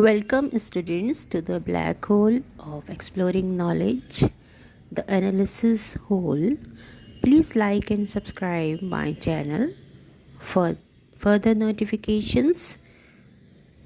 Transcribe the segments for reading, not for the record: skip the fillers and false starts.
Welcome, students, to the black hole of exploring knowledge, the analysis hole. Please like and subscribe my channel for further notifications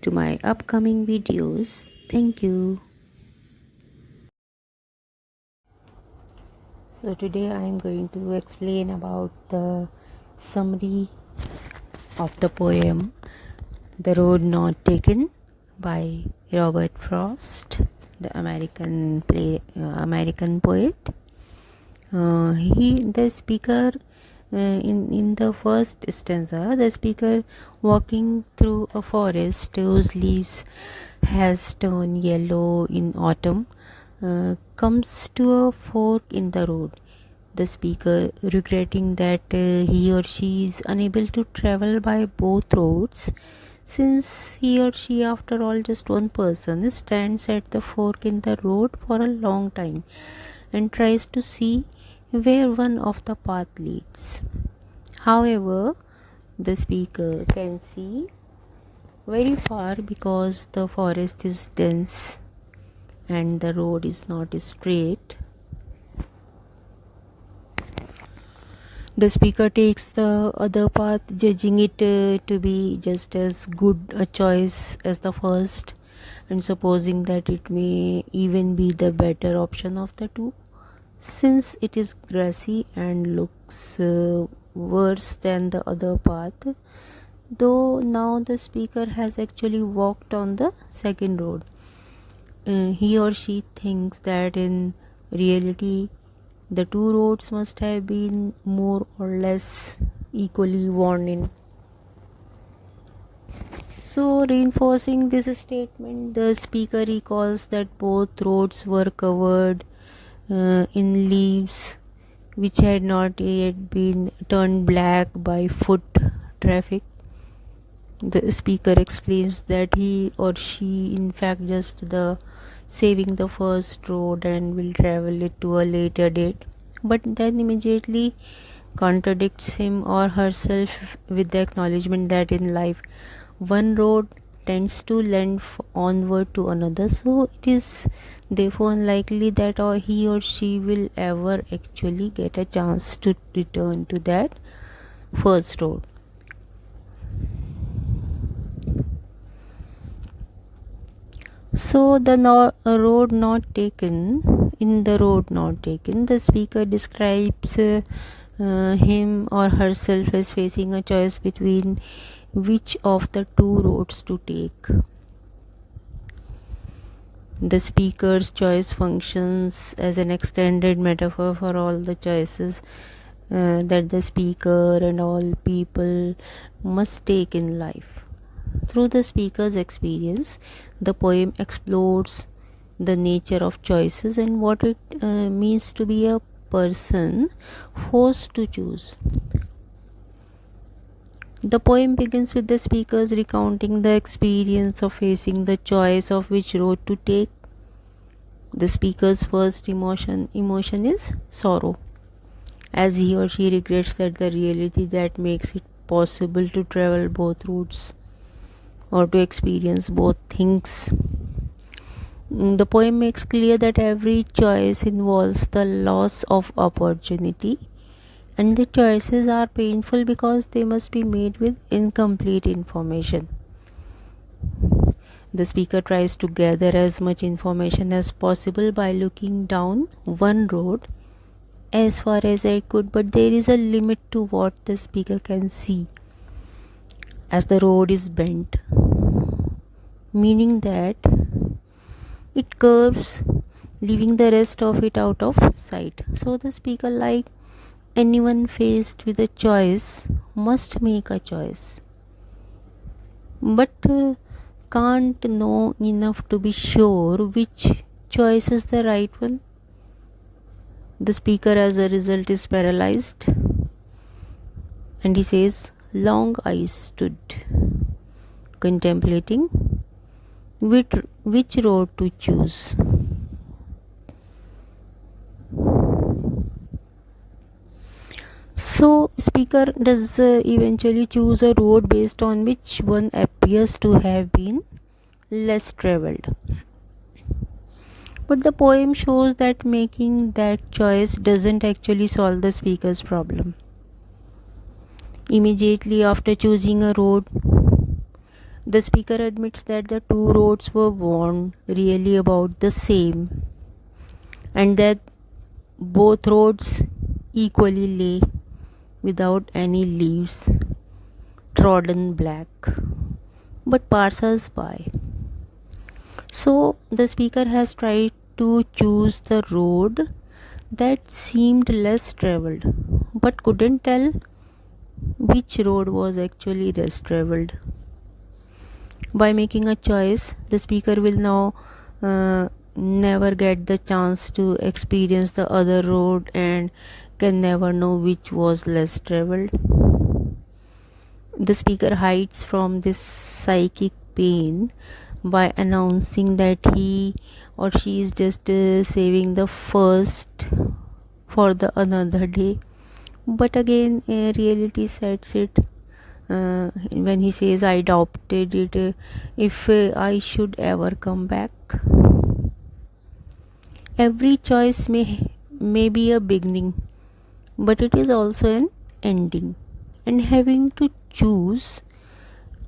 to my upcoming videos. Thank you. So today I am going to explain about the summary of the poem The Road Not Taken by Robert Frost, the American poet. The speaker, in the first stanza, the speaker walking through a forest whose leaves has turned yellow in autumn, comes to a fork in the road. The speaker, regretting that he or she is unable to travel by both roads, since he or she, after all, just one person, stands at the fork in the road for a long time and tries to see where one of the path leads. However, the speaker can see very far because the forest is dense and the road is not straight. The speaker takes the other path, judging it to be just as good a choice as the first, and supposing that it may even be the better option of the two, since it is grassy and looks worse than the other path, though now the speaker has actually walked on the second road. He or she thinks that in reality the two roads must have been more or less equally worn in. So, reinforcing this statement, the speaker recalls that both roads were covered in leaves which had not yet been turned black by foot traffic. The speaker explains that he or she, in fact, just saving the first road and will travel it to a later date, but then immediately contradicts him or herself with the acknowledgement that in life one road tends to lend onward to another, so it is therefore unlikely that he or she will ever actually get a chance to return to that first road. So the road not taken, in the road not taken, the speaker describes him or herself as facing a choice between which of the two roads to take. The speaker's choice functions as an extended metaphor for all the choices that the speaker and all people must take in life. Through the speaker's experience, the poem explores the nature of choices and what it means to be a person forced to choose. The poem begins with the speakers recounting the experience of facing the choice of which road to take. The speaker's first emotion is sorrow, as he or she regrets that the reality that makes it possible to travel both routes or to experience both things. The poem makes clear that every choice involves the loss of opportunity, and the choices are painful because they must be made with incomplete information. The speaker tries to gather as much information as possible by looking down one road as far as I could, but there is a limit to what the speaker can see, as the road is bent, meaning that it curves, leaving the rest of it out of sight. So the speaker, like anyone faced with a choice, must make a choice, but can't know enough to be sure which choice is the right one. The speaker, as a result, is paralyzed, and he says, "Long I stood, contemplating which road to choose." So speaker does eventually choose a road based on which one appears to have been less traveled. But the poem shows that making that choice doesn't actually solve the speaker's problem. Immediately after choosing a road, the speaker admits that the two roads were worn really about the same, and that both roads equally lay without any leaves, trodden black, but passers by. So the speaker has tried to choose the road that seemed less traveled, but couldn't tell which road was actually less traveled. By making a choice, the speaker will now never get the chance to experience the other road and can never know which was less traveled. The speaker hides from this psychic pain by announcing that he or she is just saving the first for the another day. But again, reality sets it when he says, I adopted it if I should ever come back. Every choice may be a beginning, but it is also an ending, and having to choose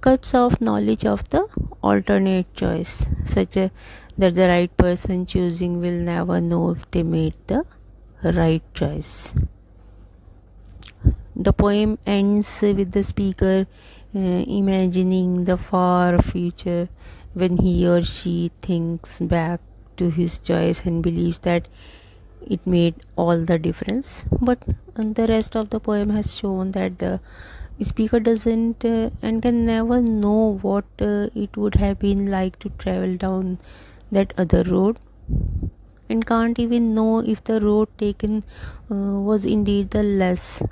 cuts off knowledge of the alternate choice, such that the right person choosing will never know if they made the right choice. The poem ends with the speaker imagining the far future when he or she thinks back to his choice and believes that it made all the difference. But the rest of the poem has shown that the speaker doesn't and can never know what it would have been like to travel down that other road, and can't even know if the road taken was indeed the less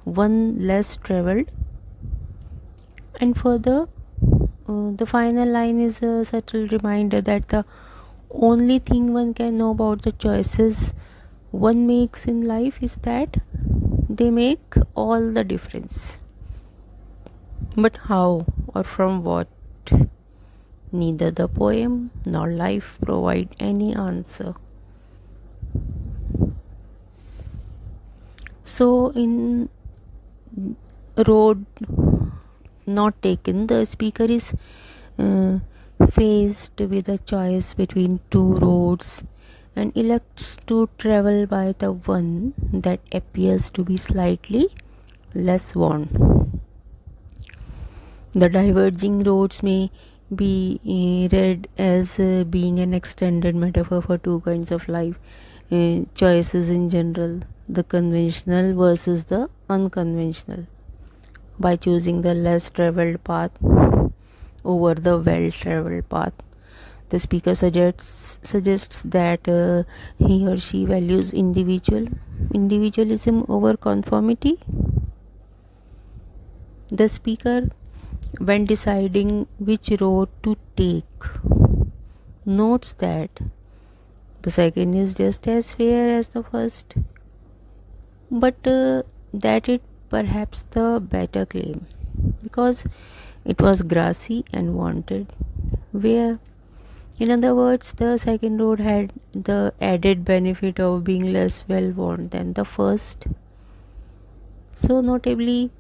traveled. And further, the final line is a subtle reminder that the only thing one can know about the choices one makes in life is that they make all the difference. But how or from what? Neither the poem nor life provide any answer. So, in road not taken, the speaker is faced with a choice between two roads and elects to travel by the one that appears to be slightly less worn. The diverging roads may be read as being an extended metaphor for two kinds of life choices in general, the conventional versus the unconventional. By choosing the less traveled path over the well traveled path, the speaker suggests that he or she values individualism over conformity. The speaker, when deciding which road to take, notes that the second is just as fair as the first, but that it perhaps the better claim because it was grassy and wanted, where, in other words, the second road had the added benefit of being less well worn than the first. So notably,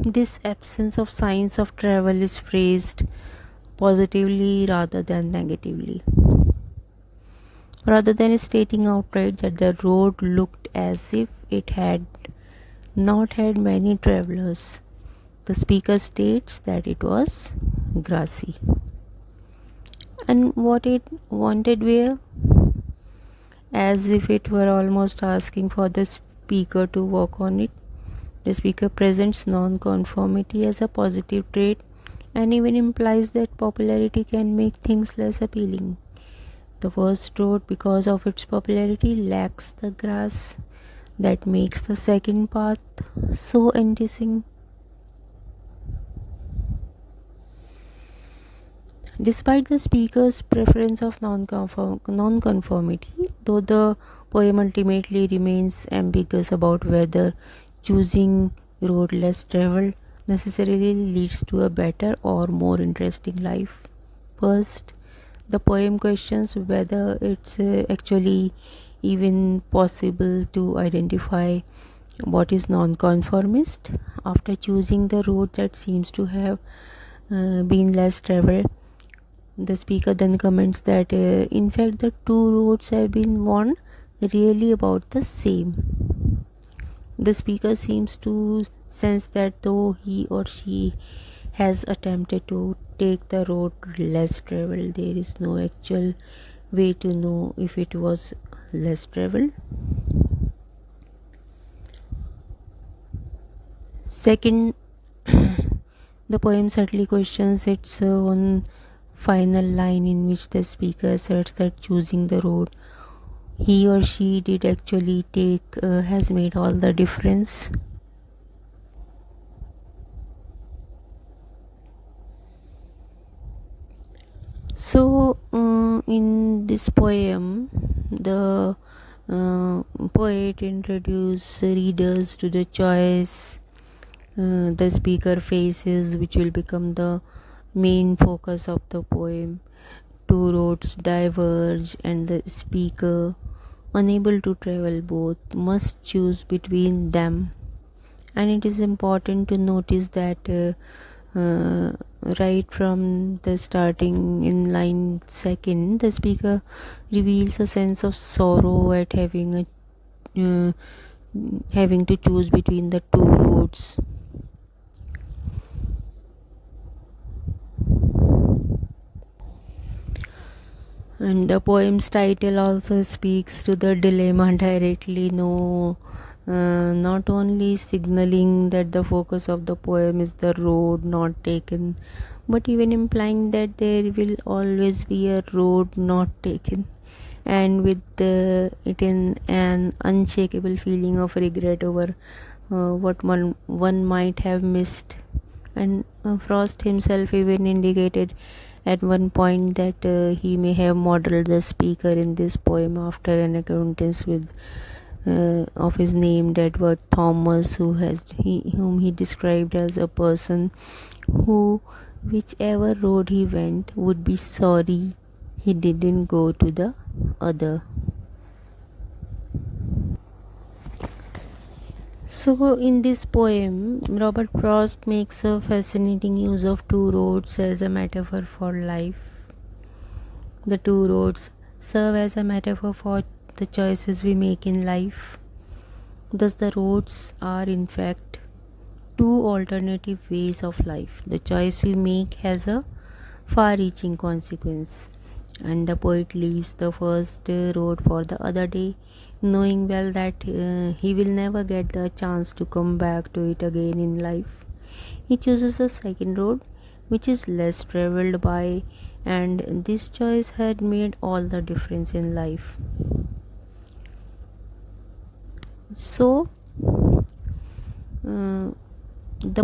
this absence of signs of travel is phrased positively rather than negatively. Rather than stating outright that the road looked as if it had not had many travelers, the speaker states that it was grassy. And what it wanted were, as if it were almost asking for the speaker to walk on it. The speaker presents non-conformity as a positive trait and even implies that popularity can make things less appealing. The first road, because of its popularity, lacks the grass that makes the second path so enticing. Despite the speaker's preference of non-conformity, though the poem ultimately remains ambiguous about whether choosing road less traveled necessarily leads to a better or more interesting life. First, the poem questions whether it's actually even possible to identify what is nonconformist. After choosing the road that seems to have been less traveled, the speaker then comments that in fact the two roads have been worn really about the same. The speaker seems to sense that though he or she has attempted to take the road less traveled, there is no actual way to know if it was less traveled. Second, the poem certainly questions its own final line, in which the speaker asserts that choosing the road he or she did actually take has made all the difference. So, in this poem, the poet introduces readers to the choice the speaker faces, which will become the main focus of the poem. Two roads diverge, and the speaker, unable to travel both, must choose between them. And it is important to notice that right from the starting in line second, the speaker reveals a sense of sorrow at having to choose between the two roads. And the poem's title also speaks to the dilemma directly, not only signaling that the focus of the poem is the road not taken, but even implying that there will always be a road not taken, and with it in an unshakable feeling of regret over what one might have missed. And Frost himself even indicated at one point that he may have modeled the speaker in this poem after an acquaintance with of his named Edward Thomas, whom he described as a person who, whichever road he went, would be sorry he didn't go to the other. So, in this poem, Robert Frost makes a fascinating use of two roads as a metaphor for life. The two roads serve as a metaphor for the choices we make in life. Thus, the roads are in fact two alternative ways of life. The choice we make has a far reaching consequence, and the poet leaves the first road for the other day, knowing well that he will never get the chance to come back to it again in life. He chooses the second road, which is less traveled by, and this choice had made all the difference in life. So, the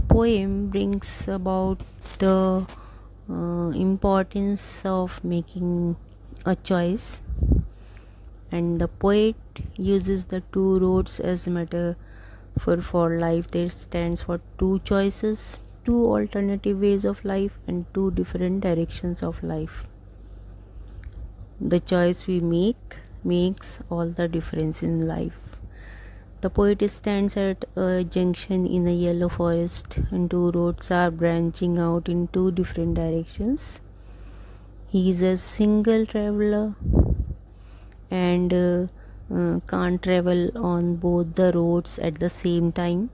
poem brings about the importance of making a choice, and the poet uses the two roads as metaphor for life. There stands for two choices, two alternative ways of life, and two different directions of life. The choice we make makes all the difference in life. The poet stands at a junction in a yellow forest, and two roads are branching out in two different directions. He is a single traveler and can't travel on both the roads at the same time.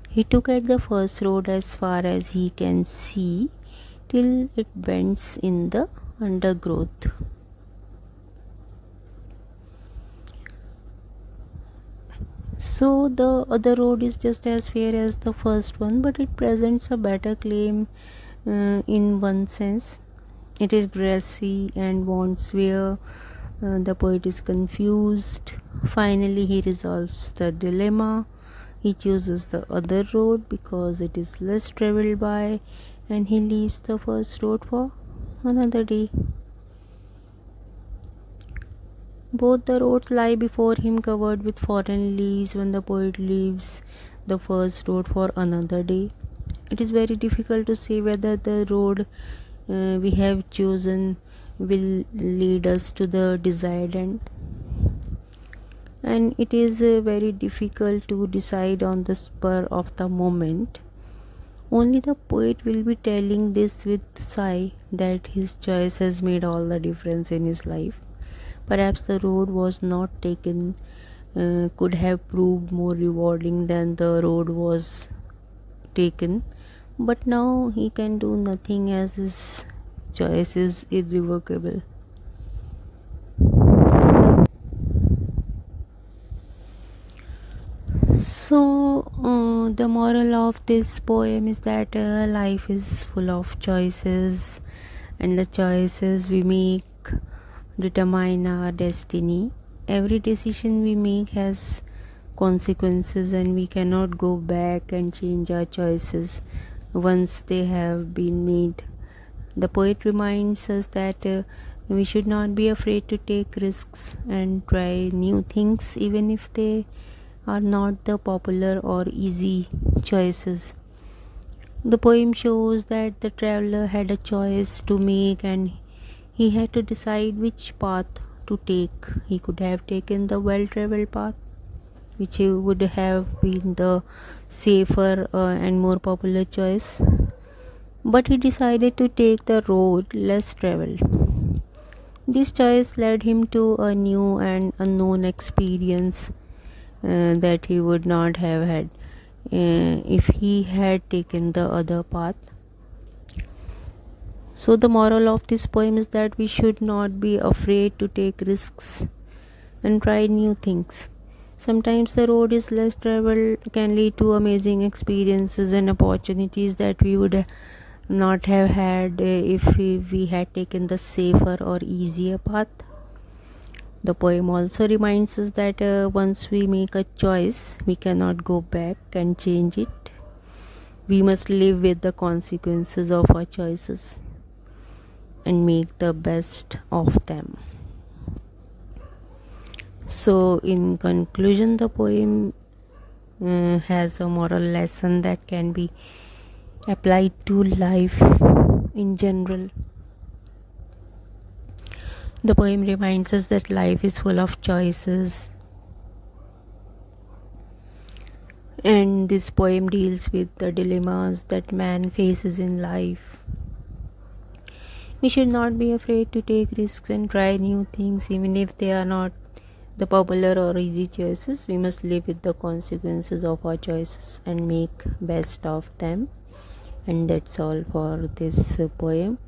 He took at the first road as far as he can see till it bends in the undergrowth. So the other road is just as fair as the first one, but it presents a better claim in one sense. It is grassy and wants where the poet is confused. Finally, he resolves the dilemma. He chooses the other road because it is less traveled by, and he leaves the first road for another day. Both the roads lie before him covered with fallen leaves when the poet leaves the first road for another day. it is very difficult to say whether the road we have chosen will lead us to the desired end, and it is very difficult to decide on the spur of the moment. Only the poet will be telling this with sigh that his choice has made all the difference in his life. Perhaps the road was not taken could have proved more rewarding than the road was taken, but now he can do nothing as his choice is irrevocable. So, the moral of this poem is that life is full of choices, and the choices we make determine our destiny. Every decision we make has consequences, and we cannot go back and change our choices once they have been made. The poet reminds us that we should not be afraid to take risks and try new things, even if they are not the popular or easy choices. The poem shows that the traveler had a choice to make, and he had to decide which path to take. He could have taken the well traveled path, which would have been the safer and more popular choice, but he decided to take the road less traveled. This choice led him to a new and unknown experience that he would not have had if he had taken the other path. So, the moral of this poem is that we should not be afraid to take risks and try new things. Sometimes the road is less traveled can lead to amazing experiences and opportunities that we would not have had if we had taken the safer or easier path. The poem also reminds us that once we make a choice, we cannot go back and change it. We must live with the consequences of our choices and make the best of them. So, in conclusion, the poem has a moral lesson that can be applied to life in general. The poem reminds us that life is full of choices, and this poem deals with the dilemmas that man faces in life. We should not be afraid to take risks and try new things, even if they are not the popular or easy choices. We must live with the consequences of our choices and make best of them. And that's all for this poem.